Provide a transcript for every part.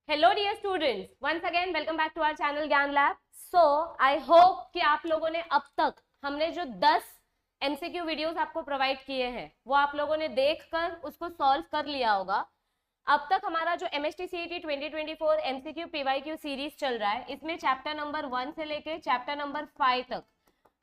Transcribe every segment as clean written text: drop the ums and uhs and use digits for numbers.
Hello dear students, once again welcome back to our channel Gyan lab. So I hope कि आप लोगों ने अब तक हमने जो 10 एमसीक्यू वीडियोस आपको प्रोवाइड किए हैं वो आप लोगों ने देखकर उसको सॉल्व कर लिया होगा। अब तक हमारा जो MST CET 2024 MCQ PYQ series चल रहा है, इसमें चैप्टर नंबर 1 से लेके चैप्टर नंबर 5 तक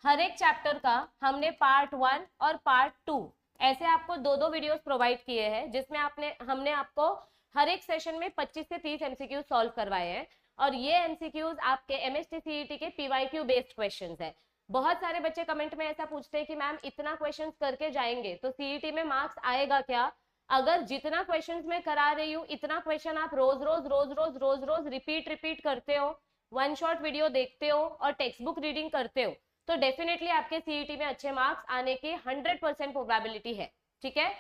हर एक चैप्टर का हमने पार्ट 1 और पार्ट 2 ऐसे आपको दो वीडियोस प्रोवाइड किए हैं, जिसमें हमने आपको हर एक सेशन में 25 से 30 एमसीक्यू सॉल्व करवाए हैं। और ये एमसीक्यूज आपके एमएसटी सीईटी के पीवाईक्यू बेस्ड क्वेश्चंस है। बहुत सारे बच्चे कमेंट में ऐसा पूछते हैं कि मैम इतना क्वेश्चंस करके जाएंगे तो सीईटी में मार्क्स आएगा क्या? अगर जितना क्वेश्चंस मैं करा रही हूँ इतना क्वेश्चन आप रोज रोज रिपीट करते हो, वन शॉट वीडियो देखते हो और टेक्स्ट बुक रीडिंग करते हो तो डेफिनेटली आपके सीईटी में अच्छे मार्क्स आने की 100% प्रोबेबिलिटी है। ठीक है,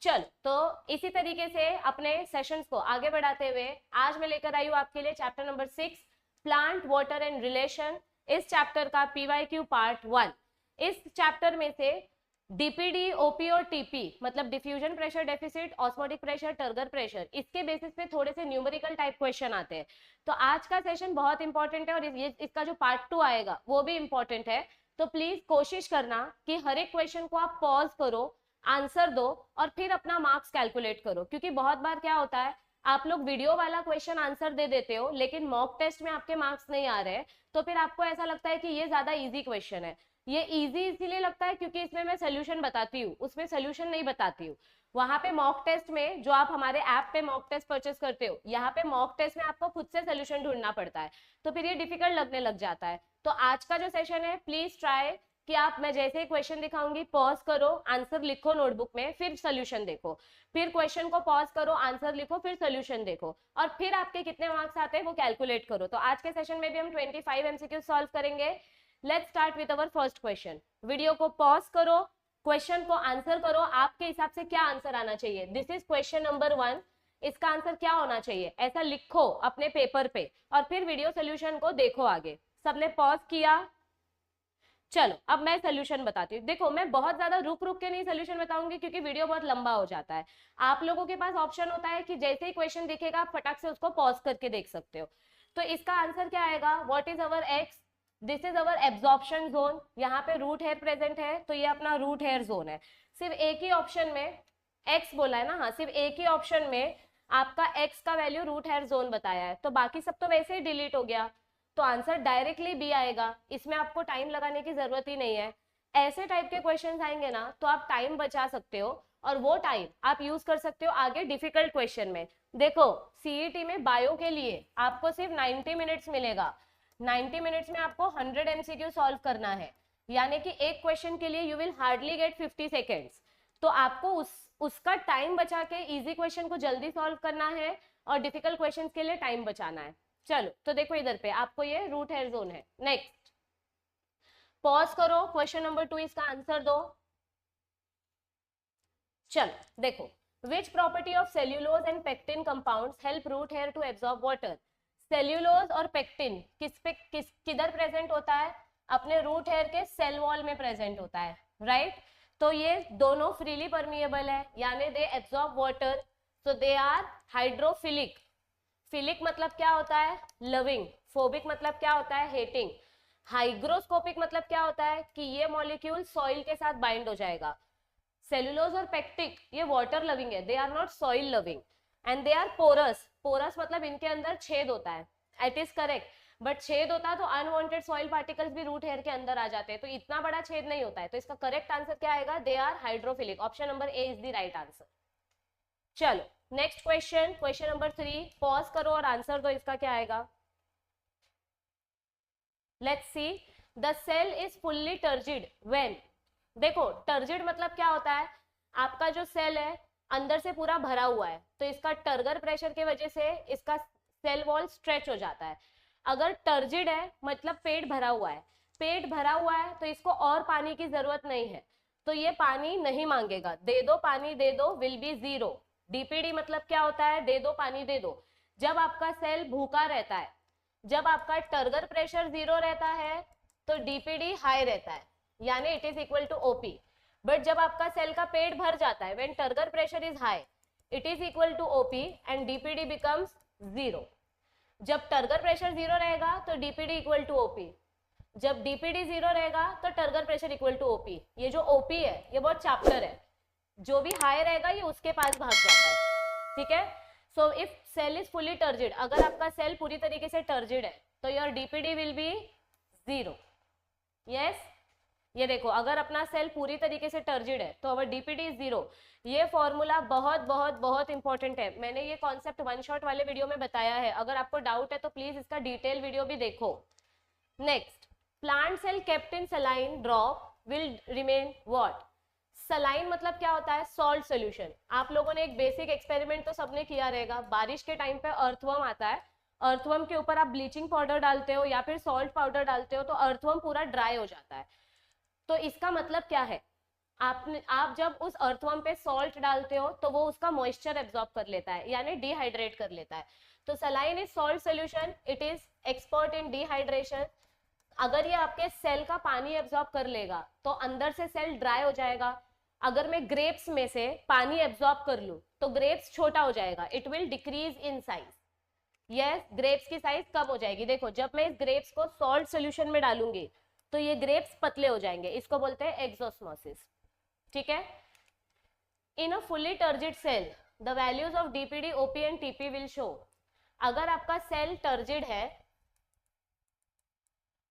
चल तो इसी तरीके से अपने सेशंस को आगे बढ़ाते हुए आज मैं लेकर आई हूँ आपके लिए chapter number 6 plant water and relation. इस चैप्टर का पीवाईक्यू पार्ट 1। इस चैप्टर में से डीपीडी, ओपी और टीपी मतलब diffusion pressure deficit, osmotic pressure, turgor pressure, इसके बेसिस पे थोड़े से न्यूमेरिकल टाइप क्वेश्चन आते हैं। तो आज का सेशन बहुत इंपॉर्टेंट है और इसका जो पार्ट 2 आएगा वो भी इंपॉर्टेंट है। तो प्लीज कोशिश करना कि हर एक क्वेश्चन को आप पॉज करो, आंसर दो और फिर अपना मार्क्स कैलकुलेट करो। क्योंकि बहुत बार क्या होता है, आप लोग वीडियो वाला क्वेश्चन आंसर दे देते हो लेकिन मॉक टेस्ट में आपके मार्क्स नहीं आ रहे, तो फिर आपको ऐसा लगता है कि ये ज्यादा इजी क्वेश्चन है। ये इजी इसीलिए लगता है क्योंकि इसमें मैं सोल्यूशन बताती हूँ, उसमें सोल्यूशन नहीं बताती हूँ। वहां पे मॉक टेस्ट में जो आप हमारे ऐप पे मॉक टेस्ट परचेस करते हो, यहाँ पे मॉक टेस्ट में आपको खुद से सोल्यूशन ढूंढना पड़ता है, तो फिर ये डिफिकल्ट लगने लग जाता है। तो आज का जो सेशन है प्लीज ट्राई कि आप, मैं जैसे ही क्वेश्चन दिखाऊंगी पॉज करो, आंसर लिखो नोटबुक में, फिर सोल्यूशन देखो, फिर क्वेश्चन को पॉज करो, आंसर लिखो, फिर सोल्यूशन देखो और फिर आपके कितने मार्क्स आते हैं वो कैलकुलेट करो। तो आज के सेशन में भी हम 25 एमसीक्यू सॉल्व करेंगे। Let's start with our first question. Video को पॉज करो, क्वेश्चन को आंसर करो, आपके हिसाब से क्या आंसर आना चाहिए। दिस इज क्वेश्चन नंबर 1, इसका आंसर क्या होना चाहिए ऐसा लिखो अपने पेपर पे और फिर वीडियो सोल्यूशन को देखो आगे। सबने पॉज किया? चलो अब मैं सोल्यूशन बताती हूँ। देखो मैं बहुत ज्यादा रुक के नहीं सोल्यूशन बताऊंगी क्योंकि वीडियो बहुत लंबा हो जाता है। आप लोगों के पास ऑप्शन होता है कि जैसे ही क्वेश्चन दिखेगा आप फटाक से उसको पॉज करके देख सकते हो। तो इसका आंसर क्या आएगा? What is our x? This is our absorption zone. यहाँ पे रूट हेयर प्रेजेंट है तो ये अपना रूट हेयर जोन है। सिर्फ एक ही ऑप्शन में एक्स बोला है ना, हाँ सिर्फ एक ही ऑप्शन में आपका एक्स का वैल्यू रूट हेयर जोन बताया है, तो बाकी सब तो वैसे ही डिलीट हो गया, तो आंसर डायरेक्टली बी आएगा। इसमें आपको टाइम लगाने की जरूरत ही नहीं है। ऐसे टाइप के क्वेश्चंस आएंगे ना तो आप टाइम बचा सकते हो और वो टाइम आप यूज कर सकते हो आगे डिफिकल्ट क्वेश्चन में। देखो सीईटी में बायो के लिए आपको सिर्फ 90 मिनट्स मिलेगा। 90 मिनट्स में आपको 100 एमसीक्यू सॉल्व करना है, यानी कि एक क्वेश्चन के लिए you will hardly gate 50 seconds. तो आपको उसका टाइम बचा के इजी क्वेश्चन को जल्दी सॉल्व करना है और डिफिकल्ट क्वेश्चन के लिए टाइम बचाना है। चलो तो देखो इधर पे आपको ये रूट हेयर जोन है। नेक्स्ट पॉज करो, क्वेश्चन नंबर 2 इसका आंसर दो। चलो देखो, which property of cellulose and pectin compounds help root hair to absorb water. Cellulose और पेक्टिन किधर प्रेजेंट होता है? अपने रूट हेयर के सेल वॉल में प्रेजेंट होता है, राइट? तो ये दोनों फ्रीली परमिएबल है, यानी they absorb water, so they are hydrophilic. Philic मतलब क्या होता है? लविंग। फोबिक मतलब क्या होता है? हेटिंग। हाइग्रोस्कोपिक मतलब क्या होता है कि ये मॉलिक्यूल सॉइल के साथ बाइंड हो जाएगा। सेलुलोज और पेक्टिक ये वाटर लविंग है, they are not soil loving and they are porous. Porous मतलब इनके अंदर छेद होता है, इट इज करेक्ट, बट छेद होता तो अनवांटेड सॉइल पार्टिकल्स भी रूट हेयर के अंदर आ जाते हैं, तो इतना बड़ा छेद नहीं होता है। तो इसका करेक्ट आंसर क्या आएगा? They are hydrophilic. Option number A is the right answer. चलो next question, question number 3, pause करो और आंसर दो, इसका क्या आएगा। Let's see, the cell is fully turgid when. देखो टर्जिड मतलब क्या होता है? आपका जो सेल है अंदर से पूरा भरा हुआ है, तो इसका टर्गर प्रेशर की वजह से इसका सेल वॉल स्ट्रेच हो जाता है। अगर टर्जिड है मतलब पेट भरा हुआ है, पेट भरा हुआ है तो इसको और पानी की जरूरत नहीं है, तो ये पानी नहीं मांगेगा। दे दो पानी दे दो विल बी जीरो। डीपीडी मतलब क्या होता है? दे दो पानी दे दो। जब आपका सेल भूखा रहता है, जब आपका टर्गर प्रेशर 0 रहता है तो डीपीडी हाई रहता है, यानी it is equal to OP. But जब आपका सेल का पेट भर जाता है, when turgor pressure is high, it is equal to OP and DPD becomes 0। जब टर्गर प्रेशर जीरो रहेगा तो डीपीडी इक्वल टू ओपी, जब डीपीडी जीरो रहेगा तो turgor pressure equal to OP. ये जो ओपी है ये बहुत चैप्टर है, जो भी हाई रहेगा ये उसके पास भाग जाता है, ठीक है। So if cell is fully turgid, अगर आपका सेल पूरी तरीके से टर्जिड है तो your DPD will be zero. Yes, ये देखो, अगर अपना सेल पूरी तरीके से टर्जिड है तो अवर डीपीडी इज जीरो। ये फॉर्मूला बहुत बहुत बहुत इंपॉर्टेंट है, मैंने ये कॉन्सेप्ट वन शॉट वाले वीडियो में बताया है, अगर आपको डाउट है तो प्लीज इसका डिटेल वीडियो भी देखो। Next, plant cell kept in saline drop will remain what? Saline मतलब क्या होता है? Salt solution. आप लोगों ने एक बेसिक एक्सपेरिमेंट तो सबने किया रहेगा, बारिश के टाइम पे अर्थवर्म आता है, अर्थवर्म के ऊपर आप ब्लीचिंग पाउडर डालते हो या फिर सॉल्ट पाउडर डालते हो तो अर्थवर्म पूरा ड्राई हो जाता है। तो इसका मतलब क्या है, आप जब उस अर्थवर्म पे सॉल्ट डालते हो तो वो उसका मॉइस्चर एब्जॉर्ब कर लेता है, यानी डिहाइड्रेट कर लेता है। तो saline is salt solution, it is expert in dehydration. अगर ये आपके सेल का पानी एब्जॉर्ब कर लेगा तो अंदर से सेल ड्राई हो जाएगा। अगर मैं ग्रेप्स में से पानी एब्जॉर्ब कर लूं तो ग्रेप्स छोटा हो जाएगा, it will decrease in size. Yes, grapes की साइज कम हो जाएगी। देखो, जब मैं इस ग्रेप्स को सॉल्ट सोल्यूशन में डालूंगी तो ये ग्रेप्स पतले हो जाएंगे, इसको बोलते हैं एक्सोस्मोसिस, ठीक है। In a fully turgid cell the values of DPD, OP and TP will show. अगर आपका सेल टर्जिड है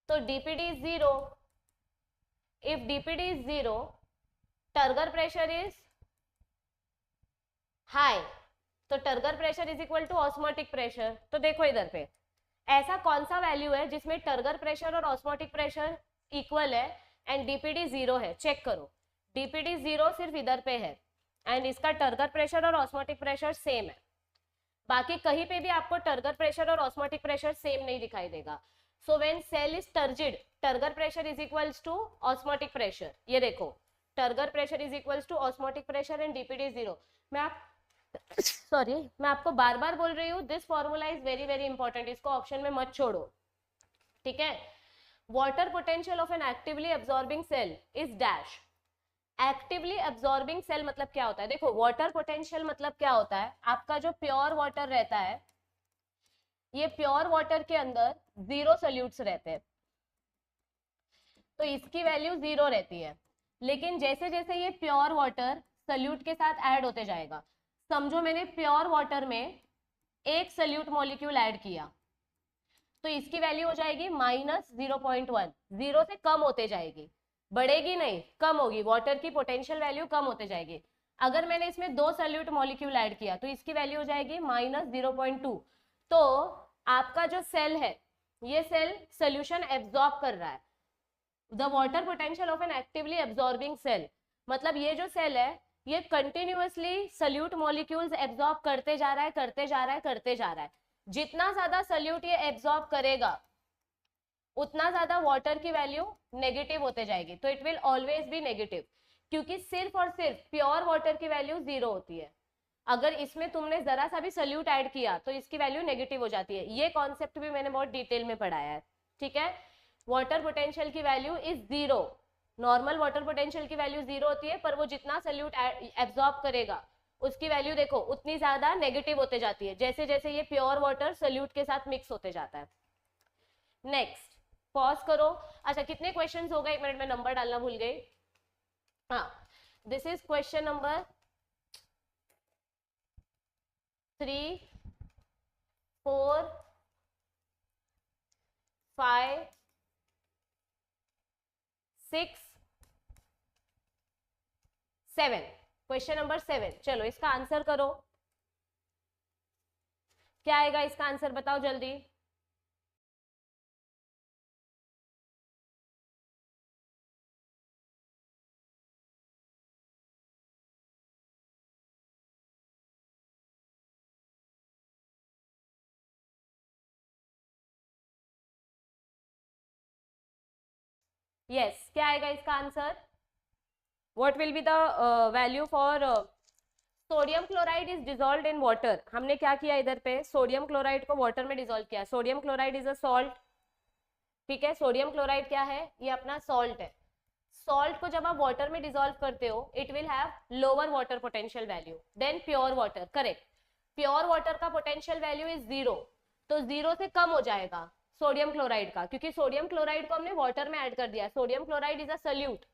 तो DPD is zero. If DPD is zero, turgor pressure is high, तो turgor pressure is equal to osmotic pressure. तो देखो इधर पे ऐसा कौन सा वैल्यू है जिसमें टर्गर प्रेशर और ऑस्मोटिक प्रेशर इक्वल है एंड डीपीडी जीरो है? चेक करो, डीपीडी जीरो सिर्फ इधर पे है एंड इसका टर्गर प्रेशर और ऑस्मोटिक प्रेशर सेम है। बाकी कहीं पे भी आपको टर्गर प्रेशर और ऑस्मोटिक प्रेशर सेम नहीं दिखाई देगा। So when cell is turgid, turgor pressure is equals to osmotic pressure. ये देखो, turgor pressure is equals to osmotic pressure and DPD zero. मैं आपको बार बार बोल रही हूँ, this formula is very very important, इसको ऑप्शन में मत छोड़ो, ठीक है। Water potential of an actively absorbing cell is dash. Actively absorbing cell मतलब क्या होता है? देखो, वाटर पोटेंशियल मतलब क्या होता है, आपका जो प्योर वाटर रहता है, ये प्योर वाटर के अंदर जीरो सोल्यूट्स रहते हैं तो इसकी वैल्यू जीरो रहती है। लेकिन जैसे जैसे ये प्योर वाटर सोल्यूट के साथ ऐड होते जाएगा, समझो मैंने प्योर वाटर में एक सोल्यूट मॉलिक्यूल ऐड किया तो इसकी वैल्यू हो जाएगी -0.1, जीरो से कम होते जाएगी, बढ़ेगी नहीं, कम होगी, वाटर की पोटेंशियल वैल्यू कम होते जाएगी। अगर मैंने इसमें दो सोल्यूट मॉलिक्यूल ऐड किया तो इसकी वैल्यू हो जाएगी -0.2। तो आपका जो सेल है, ये सेल सोल्यूशन एब्जॉर्ब कर रहा है। The water potential of an actively absorbing cell मतलब ये जो सेल है ये कंटिन्यूअसली सोल्यूट मॉलिक्यूल्स एब्जॉर्ब करते जा रहा है, करते जा रहा है, करते जा रहा है। जितना ज्यादा सोल्यूट ये एब्जॉर्ब करेगा उतना ज्यादा वाटर की वैल्यू नेगेटिव होते जाएगी, तो it will always be negative, क्योंकि सिर्फ और सिर्फ प्योर वाटर की वैल्यू जीरो होती है। अगर इसमें तुमने जरा सा भी सोल्यूट ऐड किया तो इसकी वैल्यू नेगेटिव हो जाती है। ये कॉन्सेप्ट भी मैंने बहुत डिटेल में पढ़ाया है, ठीक है। वाटर पोटेंशियल की value is zero, normal water potential की वैल्यू जीरो होती है, पर वो जितना सोल्यूट एब्जॉर्ब करेगा उसकी वैल्यू देखो उतनी ज्यादा नेगेटिव होते जाती है, जैसे जैसे ये प्योर वाटर सोल्यूट के साथ मिक्स होते जाता है। नेक्स्ट, पॉज करो। अच्छा, कितने क्वेश्चंस हो गए? एक मिनट में नंबर डालना भूल गई। हाँ, this is question number 3, 4, 5, 6, 7। Question number 7, चलो इसका आंसर करो। क्या आएगा इसका आंसर, बताओ जल्दी। यस, क्या आएगा इसका answer? What will be the value for sodium chloride is dissolved in water. हमने क्या किया इधर पे, सोडियम क्लोराइड को वाटर में डिजोल्व किया। Sodium chloride is a salt, ठीक है। सोडियम क्लोराइड क्या है? ये अपना सॉल्ट है। सॉल्ट को जब आप वाटर में डिजोल्व करते हो it will have lower water potential value than pure water, correct. Pure water का पोटेंशियल वैल्यू इज जीरो, तो 0 से कम हो जाएगा सोडियम क्लोराइड का, क्योंकि सोडियम क्लोराइड को हमने वाटर में ऐड कर दिया। Sodium chloride is a solute,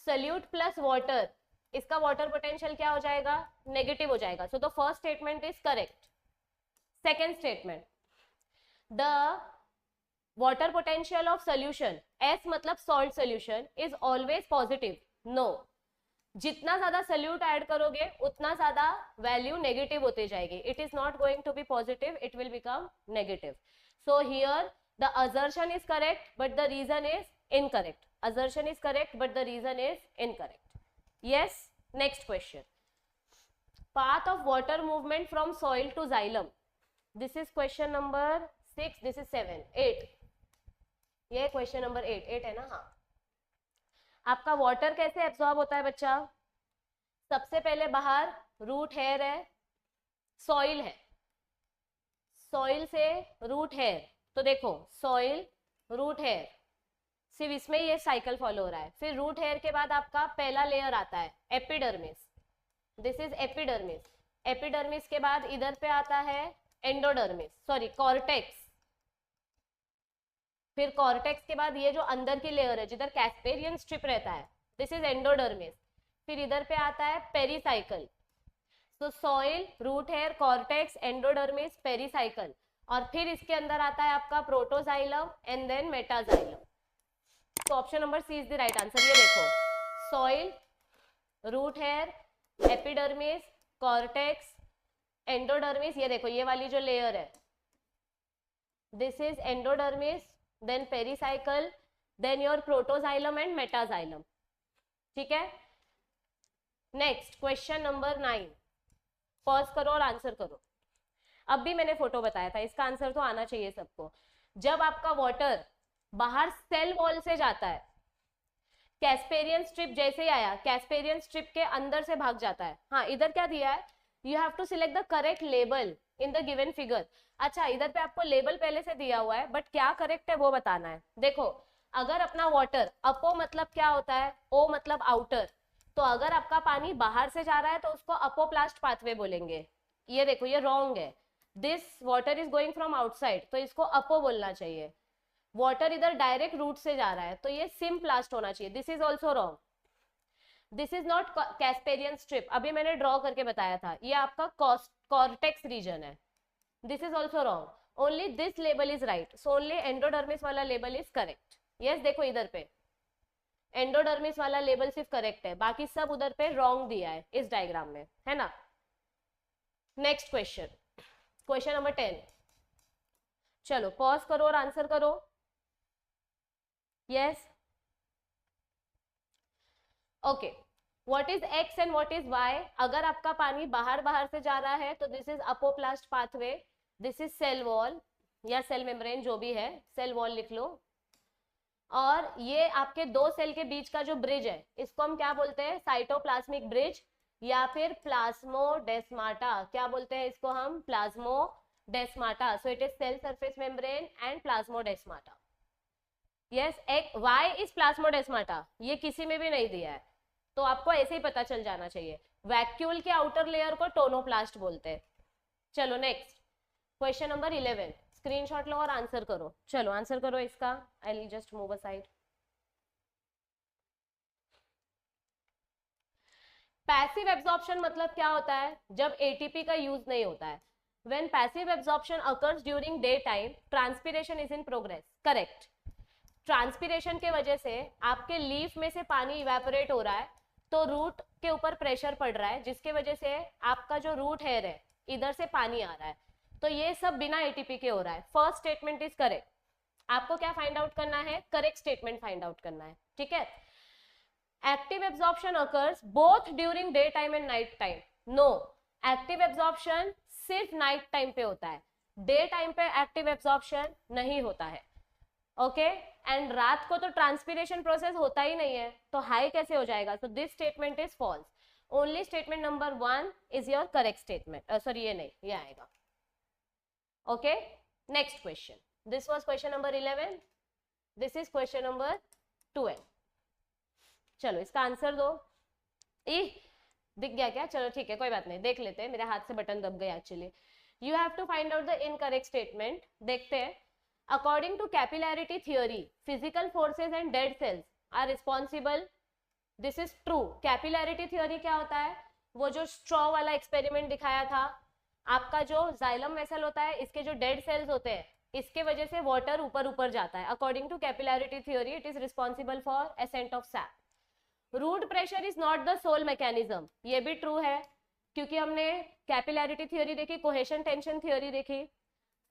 solute plus water, इसका वाटर पोटेंशियल क्या हो जाएगा, नेगेटिव हो जाएगा। So the first statement is correct. Second statement, the water potential of solution, S मतलब salt solution, is always positive. No, जितना ज्यादा solute add करोगे उतना ज्यादा वैल्यू नेगेटिव होते जाएगी। It is not going to be positive, it will become negative. So here the assertion is correct but the reason is incorrect. Assertion is correct but the reason is incorrect. Yes, next question. Path of water movement from soil to xylem. This is question number 6, this is 7, 8. ये question number 8 है ना। हाँ, आपका water कैसे absorb होता है बच्चा? सबसे पहले बाहर रूट हेयर है, सॉइल है, सॉइल से रूट हेयर, तो देखो सॉइल रूट हेयर, सिर्फ इसमें ये साइकिल फॉलो हो रहा है। फिर रूट हेयर के बाद आपका पहला लेयर आता है epidermis, this is epidermis. Epidermis के बाद इधर पे आता है एंडोडर्मिस, सॉरी कॉर्टेक्स। फिर कॉर्टेक्स के बाद ये जो अंदर की लेयर है जिधर कैस्पेरियन स्ट्रिप रहता है, दिस इज एंडोडर्मिस। फिर इधर पे आता है पेरीसाइकल। तो soil, root hair, cortex, endodermis, pericycle, और फिर इसके अंदर आता है आपका प्रोटोजाइलम एंड देन मेटाजाइलम। तो option number C is the right answer. ये देखो soil, root hair, epidermis, cortex, endodermis, ये देखो ये वाली जो लेयर है this is endodermis, then pericycle, then your protoxylem and metaxylem. ठीक है, नेक्स्ट क्वेश्चन नंबर 9। पॉज करो और आंसर करो। अब भी मैंने फोटो बताया था, इसका आंसर तो आना चाहिए सबको। जब आपका वाटर बाहर सेल वॉल से जाता है, कैस्पेरियन स्ट्रिप जैसे ही आया, कैस्पेरियन स्ट्रिप के अंदर से भाग जाता है। हाँ, इधर क्या दिया है, you have to select the correct label in the given figure. अच्छा, इधर पे आपको लेबल पहले से दिया हुआ है, बट क्या करेक्ट है वो बताना है। देखो, अगर अपना वाटर, अपो मतलब क्या होता है, ओ मतलब आउटर, तो अगर आपका पानी बाहर से जा रहा है तो उसको अपोप्लास्ट पाथवे बोलेंगे। ये देखो ये रॉन्ग है, this water is going from outside, तो इसको अपो बोलना चाहिए। वाटर इधर डायरेक्ट रूट से जा रहा है तो ये सिम्प्लास्ट होना चाहिए, this is also wrong. This is not Casparian strip, अभी मैंने ड्रॉ करके बताया था, ये आपका कॉर्टेक्स रीजन है, this is also wrong. Only this label is right, so only endodermis वाला लेबल इज करेक्ट। यस, देखो इधर पे एंडोडर्मिस वाला लेबल सिर्फ करेक्ट है, बाकी सब उधर पे रॉन्ग दिया है इस डायग्राम में, है ना। Next question, question number 10। चलो पॉज करो और आंसर करो। Yes, okay. What is X and what is Y? अगर आपका पानी बाहर से जा रहा है तो this is apoplast pathway, this is cell wall या सेल मेम्ब्रेन, जो भी है, सेल वॉल लिख लो। और ये आपके दो सेल के बीच का जो ब्रिज है इसको हम क्या बोलते हैं, साइटोप्लाज्मिक ब्रिज या फिर प्लाज्मोडेस्माटा। क्या बोलते हैं इसको हम, plasmodesmata. So it is cell surface membrane and plasmodesmata. Yes, Y is plasmodesmata, ये किसी में भी नहीं दिया है, तो आपको ऐसे ही पता चल जाना चाहिए। वैक्यूल के आउटर लेयर को टोनोप्लास्ट बोलते हैं। चलो नेक्स्ट क्वेश्चन नंबर 11, स्क्रीनशॉट लो और आंसर करो। चलो आंसर करो इसका, I will just move aside. Passive absorption मतलब क्या होता है, जब एटीपी का यूज नहीं होता है। When passive absorption occurs during day time, transpiration is in progress. Correct, transpiration के वजह से आपके लीफ में से पानी इवेपोरेट हो रहा है, तो रूट के ऊपर प्रेशर पड़ रहा है, जिसके वजह से आपका जो रूट हेयर है इधर से पानी आ रहा है, तो ये सब बिना एटीपी के हो रहा है। First statement is correct. आपको क्या फाइंड आउट करना है, करेक्ट स्टेटमेंट फाइंड आउट करना है, ठीक है। Active absorption occurs both during day time and night time. No, active absorption सिर्फ नाइट टाइम पे होता है, डे टाइम पे एक्टिव एब्जॉर्प्शन नहीं होता है। ओके, एंड रात को तो ट्रांसपिरेशन प्रोसेस होता ही नहीं है, तो हाई कैसे हो जाएगा। So this statement is false. Only statement number 1 is your correct statement. Sorry, ये नहीं, ये आएगा। Okay, next question, this was question number 11, this is question number 12। चलो इसका आंसर दो। दिख गया क्या? चलो ठीक है, कोई बात नहीं, देख लेते हैं, मेरे हाथ से बटन दब गया actually. You have to find out the incorrect statement. देखते हैं। According to capillarity theory physical forces and dead cells are responsible. This is true. Capillarity theory क्या होता है? वो जो स्ट्रॉ वाला एक्सपेरिमेंट दिखाया था, आपका जो जाइलम वेसल होता है, इसके जो डेड सेल्स होते हैं, इसके वजह से वाटर ऊपर ऊपर जाता है। According to capillarity theory it is responsible for ascent of sap. Root pressure is not the sole mechanism, ये भी ट्रू है क्योंकि हमने कैपिलैरिटी थ्योरी देखी, कोहेशन टेंशन थ्योरी देखी।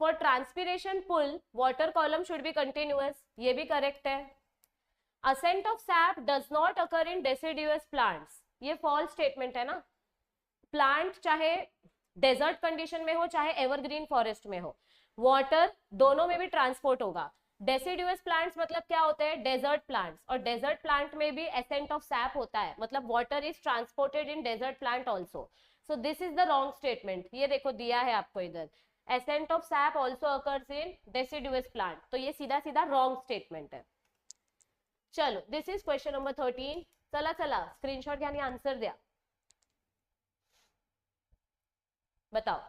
For transpiration pull water column should be continuous, ये भी correct है। Ascent of sap does not occur in deciduous plants, ये फॉल्स स्टेटमेंट है ना। प्लांट चाहे डेजर्ट कंडीशन में हो चाहे एवरग्रीन फॉरेस्ट में हो, वाटर दोनों में भी ट्रांसपोर्ट होगा। डेसिडुअस प्लांट्स मतलब क्या होते हैं? डेजर्ट प्लांट्स, और डेजर्ट प्लांट में भी एसेंट ऑफ सैप होता है, मतलब water is transported in desert plant also. So this is the wrong statement. ये देखो दिया है आपको इधर, ascent of sap also occurs in deciduous plant, तो ये सीधा सीधा रॉन्ग स्टेटमेंट है। चलो दिस इज क्वेश्चन नंबर 13। चला चला स्क्रीनशॉट यानी आंसर दिया, बताओ।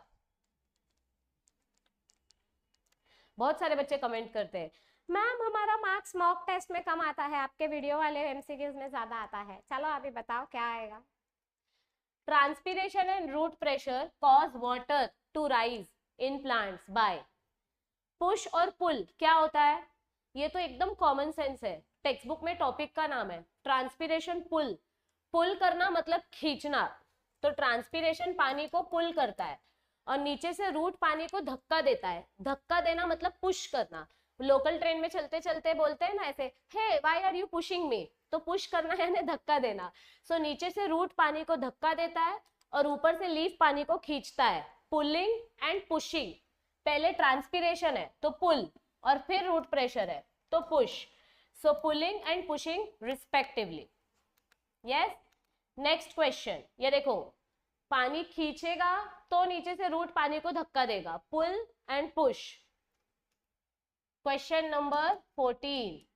बहुत सारे बच्चे कमेंट करते हैं मैम हमारा मार्क्स मॉक टेस्ट में कम आता है, आपके वीडियो वाले एमसीक्यूज में ज्यादा आता है। चलो अभी बताओ क्या आएगा। Transpiration and root pressure cause water to rise in plants by. Push और पुल क्या होता है? ये तो एकदम कॉमन सेंस है, टेक्स्ट बुक में टॉपिक का नाम है ट्रांसपिरेशन पुल। पुल करना मतलब खींचना, तो ट्रांसपिरेशन पानी को पुल करता है और नीचे से रूट पानी को धक्का देता है। धक्का देना मतलब पुश करना। लोकल ट्रेन में चलते चलते बोलते हैं ना ऐसे, hey why are you pushing me, तो पुश करना यानी धक्का देना। सो नीचे से रूट पानी को धक्का देता है और ऊपर से लीफ पानी को खींचता है। पुलिंग एंड पुशिंग, पहले ट्रांसपिरेशन है तो पुल और फिर रूट प्रेशर है तो push. So pulling and pushing respectively. Yes, next question ये देखो, पानी खींचेगा तो नीचे से रूट पानी को धक्का देगा, pull and push. Question number 14,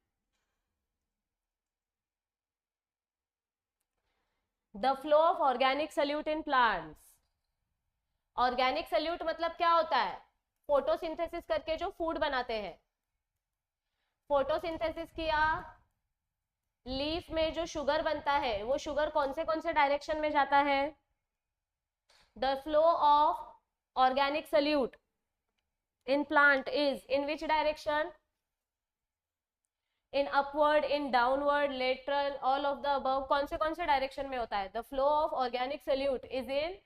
the flow of organic solute in plants. Organic solute मतलब क्या होता है? फोटोसिंथेसिस करके जो फूड बनाते हैं। फोटोसिंथेसिस किया, लीफ में जो शुगर बनता है वो शुगर कौन से डायरेक्शन में जाता है? The flow of organic solute in plant is in which direction? In upward, in downward, lateral, all of the above. कौन से डायरेक्शन में होता है? The flow of organic solute is in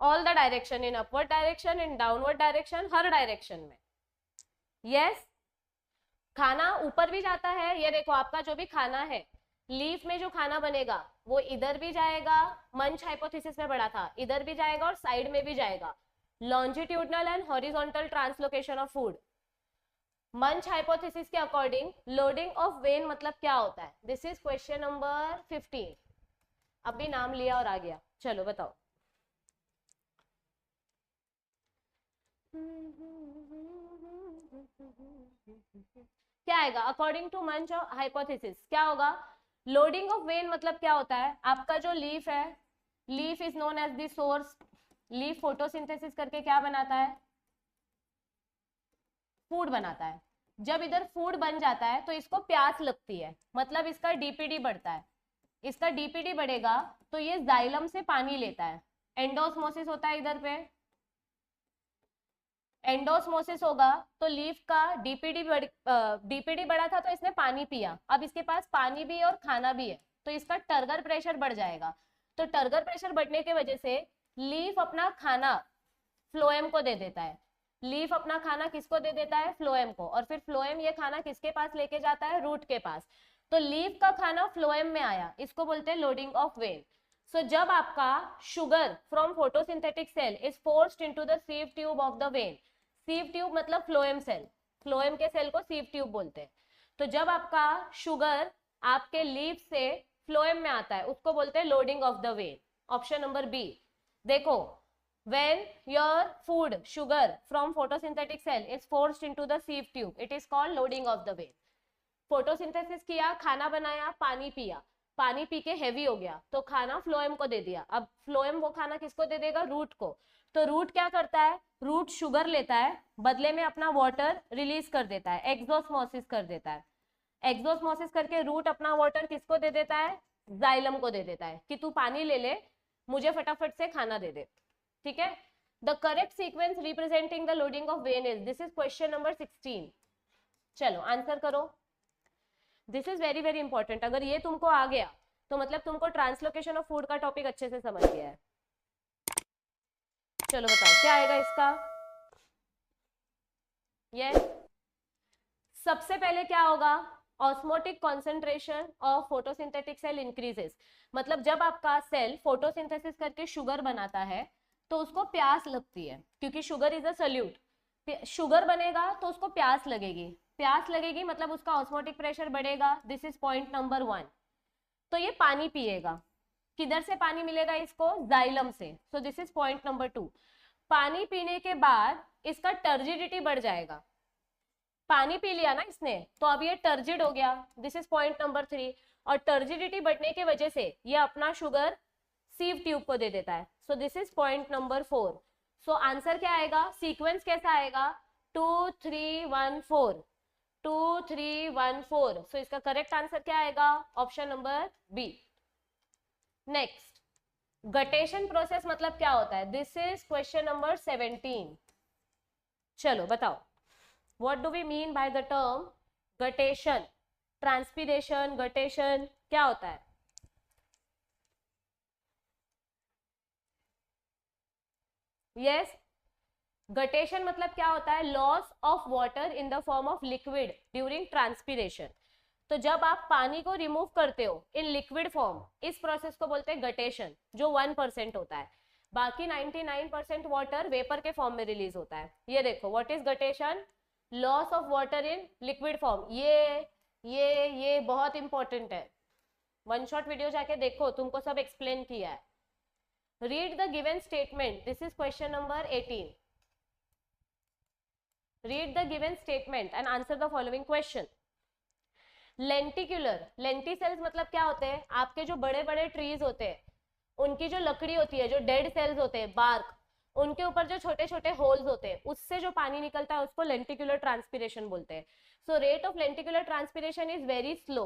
all the direction, in upward direction, in downward direction, her direction में। Yes, खाना ऊपर भी जाता है। ये देखो आपका जो भी खाना है, लीफ में जो खाना बनेगा वो इधर भी जाएगा, मंच हाइपोथेसिस में पढ़ा था, इधर भी जाएगा और साइड में भी जाएगा। Longitudinal and horizontal translocation of food. मंच हाइपोथेसिस के अकॉर्डिंग लोडिंग ऑफ वेन मतलब क्या होता है? This is question number 15। अभी नाम लिया और आ गया, चलो बताओ। क्या आएगा अकॉर्डिंग टू मंच हाइपोथेसिस? क्या होगा? लोडिंग ऑफ वेन मतलब क्या होता है? आपका जो लीफ है, leaf is known as the source. Leaf photosynthesis करके क्या बनाता है? फूड बनाता है। जब इधर फूड बन जाता है तो इसको प्यास लगती है, मतलब इसका डीपीडी बढ़ता है। इसका डीपीडी बढ़ेगा तो ये जाइलम से पानी लेता है। एंडोस्मोसिस होता है इधर पे, एंडोस्मोसिस होगा तो लीफ का डीपीडी बढ़ा था तो इसने पानी पिया, अब इसके पास पानी भी है और खाना भी है तो इसका टर्गर प्रेशर बढ़ जाएगा। तो टर्गर प्रेशर बढ़ने की वजह से लीफ अपना खाना फ्लोएम को दे देता है। लीफ अपना खाना किसको दे देता है? फ्लोएम को, और फिर फ्लोएम ये खाना किसके पास लेके जाता है? रूट के पास। तो लीफ का खाना फ्लोएम में आया, इसको बोलते हैं लोडिंग ऑफ वेन। सो जब आपका sugar from photosynthetic cell is forced into the sieve tube of the vein, sieve tube मतलब फ्लोएम सेल, फ्लोएम के सेल को सीव ट्यूब बोलते हैं। तो जब आपका शुगर आपके लीफ से फ्लोएम में आता है उसको बोलते हैं loading of the vein. Option number B. देखो, when your food sugar from photosynthetic cell is forced into the sieve tube, it is called loading of the vein. Photosynthesis किया, खाना बनाया, पानी पिया, पानी पी के हैवी हो गया तो खाना फ्लोएम को दे दिया। अब फ्लोएम वो खाना किसको दे देगा? रूट को। तो रूट क्या करता है, रूट शुगर लेता है, बदले में अपना वाटर रिलीज कर देता है, एक्सोस्मोसिस कर देता है। एक्सोस्मोसिस करके रूट अपना वाटर किसको दे देता है, जाइलम को दे देता है कि तू पानी ले ले, मुझे फटाफट से खाना दे दे। ठीक है, the correct sequence representing the loading of when is, this is question number 16। चलो आंसर करो, this is very very important. अगर ये तुमको आ गया तो मतलब तुमको ट्रांसलोकेशन ऑफ फूड का टॉपिक अच्छे से समझ गया है। चलो बताओ क्या आएगा इसका। ये सबसे पहले क्या होगा, osmotic concentration of photosynthetic cell increases. मतलब जब आपका सेल फोटोसिंथेसिस करके शुगर बनाता है तो उसको प्यास लगती है, क्योंकि sugar is a solute. Sugar बनेगा तो उसको प्यास लगेगी, प्यास लगेगी मतलब उसका ऑस्मोटिक प्रेशर बढ़ेगा। This is point number 1। तो ये पानी पिएगा, किधर से पानी मिलेगा इसको, जाइलम से। सो दिस इज पॉइंट नंबर 2। पानी पीने के बाद इसका टर्जिडिटी बढ़ जाएगा, पानी पी लिया ना इसने तो अब ये टर्जिड हो गया। This is point number 3। और टर्जिडिटी बढ़ने की वजह से ये अपना शुगर सीव ट्यूब को दे देता है। सो this is point number 4। So answer क्या आएगा, सीक्वेंस कैसा आएगा, 2 3 1 4, 2 3 1 4। सो इसका करेक्ट आंसर क्या आएगा, option number B. Next, guttation process मतलब क्या होता है, दिस इज क्वेश्चन नंबर 17। चलो बताओ, what do we mean by the term guttation, transpiration, guttation क्या होता है। यस, गटेशन मतलब क्या होता है, loss of water in the form of liquid during transpiration. तो जब आप पानी को रिमूव करते हो इन लिक्विड फॉर्म, इस प्रोसेस को बोलते हैं गटेशन, जो 1% होता है। बाकी 99% वाटर वेपर के फॉर्म में रिलीज होता है। ये देखो, what is guttation, loss of water in liquid form. ये बहुत इंपॉर्टेंट है, वन शॉट वीडियो जाके देखो, तुमको सब एक्सप्लेन किया है। Read the given statement, this is question number 18। Read the given statement and answer the following question. Lenticular, lenticels मतलब क्या होते हैं, आपके जो बड़े बड़े ट्रीज होते हैं उनकी जो लकड़ी होती है, जो डेड सेल्स होते हैं, बार्क, उनके ऊपर जो छोटे छोटे होल्स होते हैं उससे जो पानी निकलता है उसको लेंटिकुलर ट्रांसपीरेशन बोलते हैं। So rate of lenticular transpiration is very slow,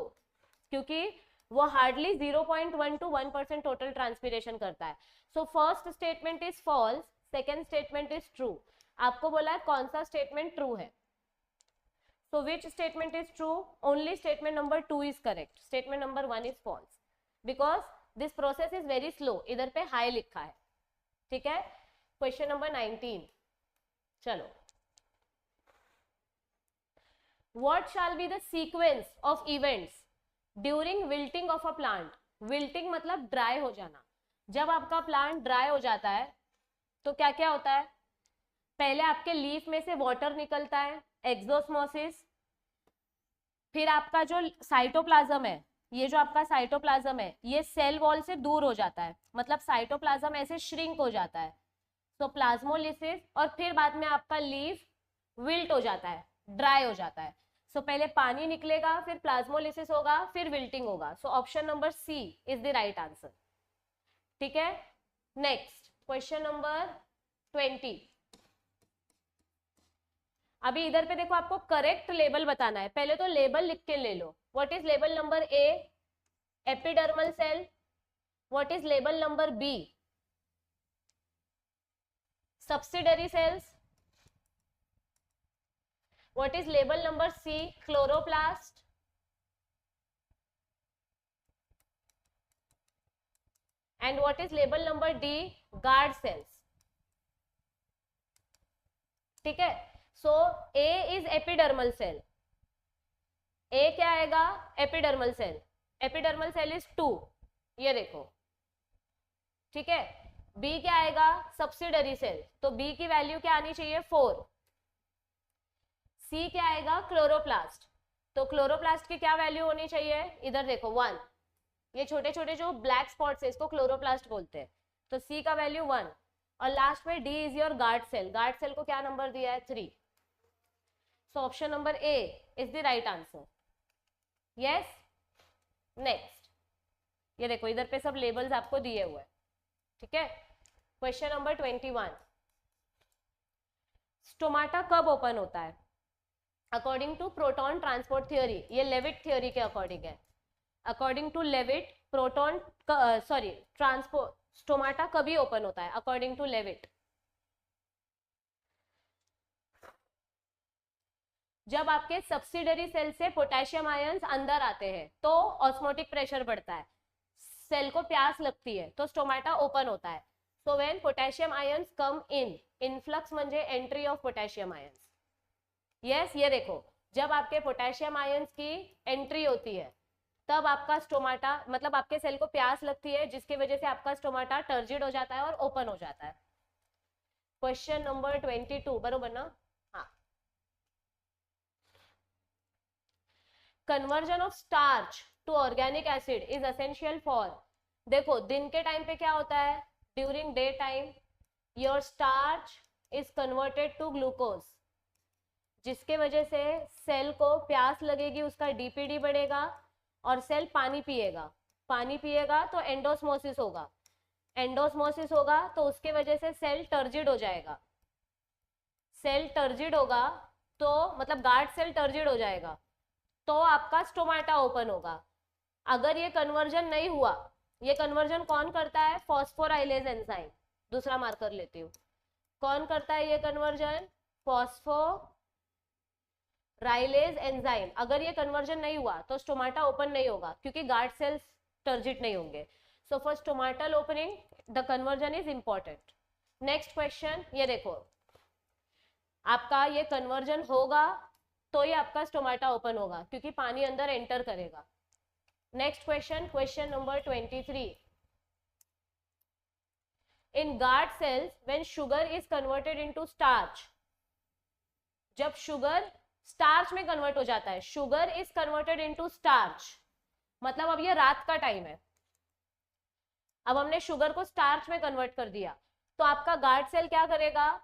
क्योंकि वो हार्डली 0.1 to 1% टोटल ट्रांसपीरेशन करता है। So first statement is false, second statement is true. आपको बोला है कौन सा स्टेटमेंट ट्रू है। So which statement is true? Only statement number 2 is correct. Statement number 1 is false because this process is very slow. इधर पे high लिखा है, ठीक है। Question number 19. चलो, what shall be the sequence of events during wilting of a plant? Wilting मतलब dry हो जाना। जब आपका प्लांट ड्राई हो जाता है तो क्या क्या होता है, पहले आपके लीफ में से वाटर निकलता है, एक्सोस्मोसिस। फिर आपका जो साइटोप्लाज्म है, ये जो आपका साइटोप्लाज्म है ये सेल वॉल से दूर हो जाता है, मतलब साइटोप्लाज्म ऐसे श्रिंक हो जाता है, तो प्लाज्मोलिसिस। और फिर बाद में आपका लीफ विल्ट हो जाता है, ड्राई हो जाता है। सो पहले पानी निकलेगा, फिर प्लाज्मोलिसिस होगा, फिर विल्टिंग होगा। So option number C is the right answer, ठीक है। Next question number 20। अभी इधर पे देखो, आपको करेक्ट लेबल बताना है, पहले तो लेबल लिख के ले लो। What is label number A, epidermal cell. What is label number B, subsidiary cells. What is label number C, chloroplast. And what is label number D, guard cells, ठीक है। So A is epidermal cell, A क्या आएगा, epidermal cell. Epidermal cell is 2, ये देखो, ठीक है। B क्या आएगा, सब्सिडरी सेल, तो बी की वैल्यू क्या आनी चाहिए, 4। सी क्या आएगा, क्लोरोप्लास्ट, तो क्लोरोप्लास्ट की क्या वैल्यू होनी चाहिए, इधर देखो 1। ये छोटे छोटे जो ब्लैक स्पॉट्स है इसको क्लोरोप्लास्ट बोलते हैं, तो सी का वैल्यू 1। और लास्ट में D is your guard cell, guard cell को क्या नंबर दिया है, 3। So option number A is the right answer, yes. Next, ये देखो इधर पे सब लेबल्स आपको दिए हुए हैं, ठीक है। Question number 21। स्टोमाटा कब ओपन होता है? According to proton transport theory, ये लेविट थ्योरी के अकॉर्डिंग है। According to Levitt proton transport stomata कभी ओपन होता है अकॉर्डिंग टू लेविट? जब आपके सब्सिडरी सेल से पोटेशियम आयंस अंदर आते हैं तो ऑस्मोटिक प्रेशर बढ़ता है, सेल को प्यास लगती है, तो स्टोमाटा ओपन होता है। So when potassium ions come in, influx म्हणजे entry of potassium ions. Yes, ये देखो, जब आपके पोटेशियम आयंस की एंट्री होती है तब आपका स्टोमाटा, मतलब आपके सेल को प्यास लगती है, जिसकी वजह से आपका स्टोमाटा टर्जिड हो जाता है और ओपन हो जाता है। क्वेश्चन नंबर 22 बरोबर ना? हाँ। Conversion of starch to organic acid is essential for, देखो दिन के टाइम पे क्या होता है, during day time your starch is converted to glucose, जिसके वजह से सेल को प्यास लगेगी, उसका डीपीडी बढ़ेगा और सेल पानी पिएगा। पानी पिएगा तो एंडोस्मोसिस होगा, एंडोस्मोसिस होगा तो उसके वजह से सेल टर्जिड हो जाएगा। सेल टर्जिड होगा तो मतलब गार्ड सेल टर्जिड हो जाएगा, तो आपका स्टोमाटा ओपन होगा। अगर ये कन्वर्जन नहीं हुआ, ये कन्वर्जन कौन करता है? Phosphorylase enzyme. दूसरा मार्कर लेती हूँ, कौन करता है ये कन्वर्जन? Phosphorylase enzyme. अगर ये कन्वर्जन नहीं हुआ तो स्टोमाटा ओपन नहीं होगा, क्योंकि गार्ड सेल्स टर्जिट नहीं होंगे। So for stomatal opening the conversion is important. Next question, ये देखो, आपका ये कन्वर्जन होगा तो ये आपका स्टोमाटा ओपन होगा, क्योंकि पानी अंदर एंटर करेगा। Next question, question number 23, in guard cells when sugar is converted into starch, जब शुगर स्टार्च में कन्वर्ट हो जाता है, sugar is converted into starch, मतलब अब ये रात का टाइम है, अब हमने शुगर को स्टार्च में कन्वर्ट कर दिया, तो आपका गार्ड सेल क्या करेगा?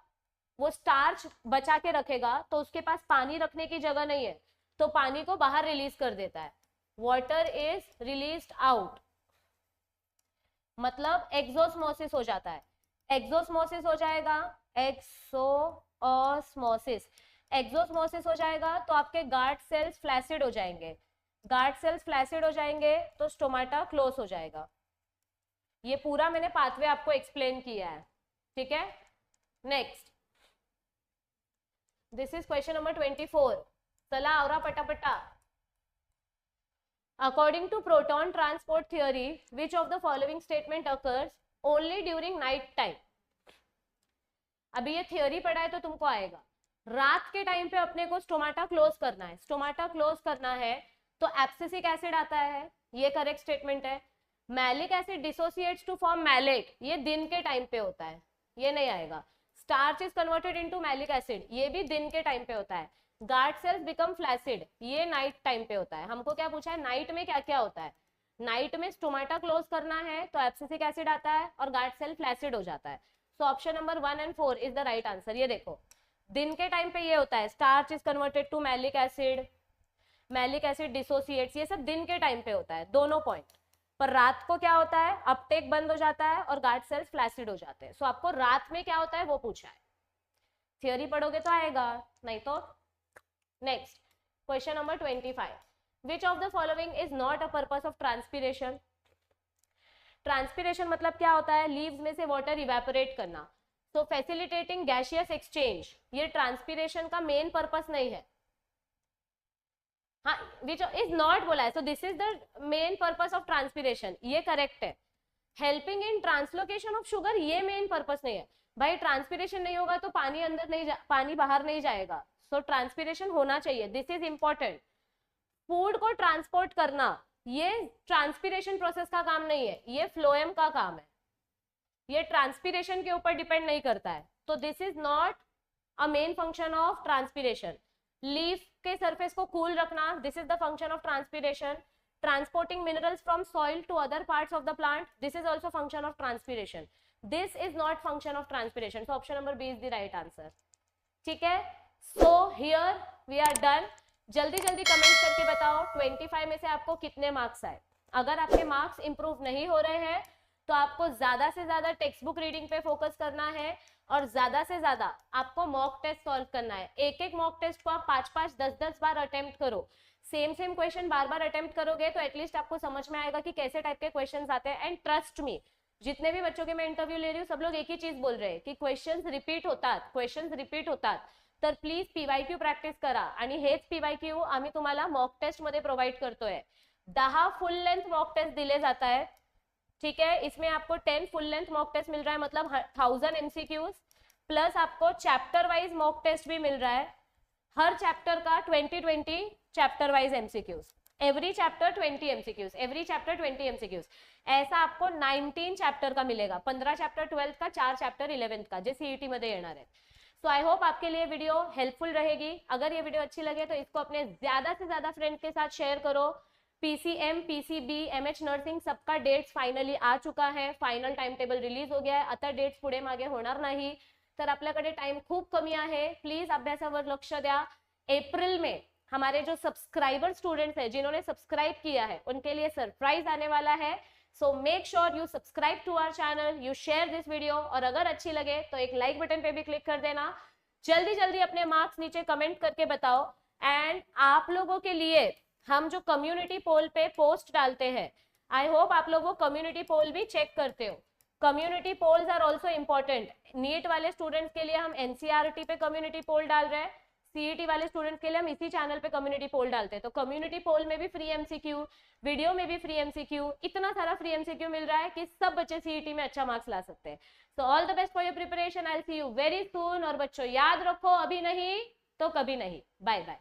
वो स्टार्च बचा के रखेगा, तो उसके पास पानी रखने की जगह नहीं है, तो पानी को बाहर रिलीज कर देता है। वाटर इज रिलीज्ड आउट, मतलब एक्सोस्मोसिस हो जाता है। एक्सोस्मोसिस हो जाएगा, एक्सोस्मोसिस, एक्सोस्मोसिस हो जाएगा तो आपके गार्ड सेल्स फ्लैसिड हो जाएंगे। गार्ड सेल्स फ्लैसिड हो जाएंगे तो स्टोमाटा क्लोज हो जाएगा। ये पूरा मैंने पाथवे आपको एक्सप्लेन किया है, ठीक है। Next, this is question number 24। चला आवरा पटापटा। According to proton transport theory, which of the following statement occurs only during night time? अभी ये थियोरी पढ़ा है तो तुमको आएगा। रात के टाइम पे अपने को स्टोमाटा क्लोज करना है, स्टोमाटा क्लोज करना है तो एब्सिसिक एसिड आता है, ये करेक्ट स्टेटमेंट है। Malic acid dissociates to form malate, ये दिन के टाइम पे होता है, ये नहीं आएगा। Starch is converted into malic acid, ये भी दिन के टाइम पे होता है। गार्ड सेल्स बिकम फ्लैसिड, ये नाइट टाइम पे होता है। हमको क्या पूछा है, नाइट में क्या क्या होता है? नाइट में स्टोमाटा क्लोज करना है तो एब्सिसिक एसिड आता है और गार्ड सेल फ्लैसिड हो जाता है। So option number 1 and 4 is the right answer. ये देखो, दिन के टाइम पे ये होता है, starch is converted to malic acid dissociates, ये सब दिन के टाइम पे होता है, दोनों पॉइंट। पर रात को क्या होता है, अपटेक बंद हो जाता है और गार्ड सेल्स फ्लैसिड हो जाते हैं। सो आपको रात में क्या होता है वो पूछा है, थियोरी पढ़ोगे तो आएगा, नहीं तो। Next, question number 25, which of the following is not a purpose of transpiration? Transpiration मतलब क्या होता है, लीव्स में से वाटर इवेपोरेट करना। सो फैसिलिटेटिंग गैसियस एक्सचेंज, ये ट्रांसपीरेशन का मेन पर्पस नहीं है। हाँ, विच इज नॉट बोला है, सो this is the main purpose of transpiration, ये करेक्ट है। Helping in translocation of sugar, ये मेन पर्पस नहीं है भाई। ट्रांसपीरेशन नहीं होगा तो पानी अंदर नहीं पानी बाहर नहीं जाएगा, सो ट्रांसपीरेशन होना चाहिए, दिस इज इंपॉर्टेंट। फूड को ट्रांसपोर्ट करना, ये ट्रांसपीरेशन प्रोसेस का काम नहीं है, ये फ्लोएम का काम है, ये ट्रांसपीरेशन के ऊपर डिपेंड नहीं करता है। तो this is not a main function of transpiration. Leaf के सरफेस को कूल रखना, this is the function of transpiration. Transporting minerals from soil to other parts of the plant, this is also function of transpiration. This is not function of transpiration, so option number B is the right answer, ठीक है। So here we are done. जल्दी जल्दी comment करके बताओ 25 में से आपको कितने मार्क्स आए। अगर आपके मार्क्स इंप्रूव नहीं हो रहे हैं तो आपको ज्यादा से ज्यादा टेक्स्ट बुक रीडिंग पे फोकस करना है और ज्यादा से ज्यादा आपको मॉक टेस्ट सॉल्व करना है। एक एक मॉक टेस्ट को आप 5-5, 10-10 बार अटेम्प्ट करो। सेम क्वेश्चन बार बार अटेम्प्ट करोगे तो एटलीस्ट आपको समझ में आएगा कि कैसे टाइप के क्वेश्चंस आते हैं। एंड ट्रस्ट मी, जितने भी बच्चों के मैं इंटरव्यू ले रही हूँ सब लोग एक ही चीज बोल रहे हैं की क्वेश्चन्स रिपीट होतात, तर प्लीज पीवायक्यू प्रॅक्टिस करा। आणि हेच पीवायक्यू आम्ही तुम्हाला मॉक टेस्ट मध्ये प्रोव्हाइड करतोय। 10 फुल लेंथ मॉक टेस्ट दिले जाता है, ठीक है। इसमें आपको 10 फुल लेंथ मॉक टेस्ट मिल रहा है, मतलब 1000 एमसीक्यूज, प्लस आपको चैप्टर वाइज मॉक टेस्ट भी मिल रहा है। हर चैप्टर का 20-20 chapter wise MCQs, every chapter 20 MCQs, every chapter 20 MCQs. ऐसा आपको 19 चैप्टर का मिलेगा, 15 चैप्टर 12th का, 4 चैप्टर 11th का, जे सीईटी मध्ये येणार है। सो आई होप आपके लिए वीडियो हेल्पफुल रहेगी। अगर ये वीडियो अच्छी लगे तो इसको अपने ज्यादा से ज्यादा फ्रेंड के साथ शेयर करो। पीसीएम, पीसीबी, एमएच नर्सिंग सबका डेट्स फायनली आ चुका है, फायनल टाइम टेबल रिलीज हो गया है। आता डेट्स पुढे मागे होणार नाही, तर आपल्याकडे टाइम खूप कमी आहे। प्लीज अभ्यासावर लक्ष द्या। अप्रैल में हमारे जो सब्सक्राइबर स्टूडेंट्स हैं जिन्होंने सब्सक्राइब किया है उनके लिए सरप्राइज आने वाला है। So make sure you subscribe to our channel, you share this video, और अगर अच्छी लगे तो एक लाइक बटन पे भी क्लिक कर देना। जल्दी जल्दी अपने मार्क्स नीचे कमेंट करके बताओ। एंड आप लोगों के लिए हम जो कम्युनिटी पोल पे पोस्ट डालते हैं, आई होप आप लोगों कम्युनिटी पोल भी चेक करते हो। Community polls are also important. NEET वाले स्टूडेंट्स के लिए हम एनसीईआरटी पे कम्युनिटी पोल डाल रहे हैं, सीईटी वाले स्टूडेंट्स के लिए हम इसी चैनल पे कम्युनिटी पोल डालते हैं। तो कम्युनिटी पोल में भी फ्री एमसीक्यू, वीडियो में भी फ्री एमसीक्यू, इतना सारा फ्री एमसीक्यू मिल रहा है कि सब बच्चे सीईटी में अच्छा मार्क्स ला सकते हैं। So all the best for your preparation, I will see you very soon. और बच्चों याद रखो, अभी नहीं तो कभी नहीं। Bye bye.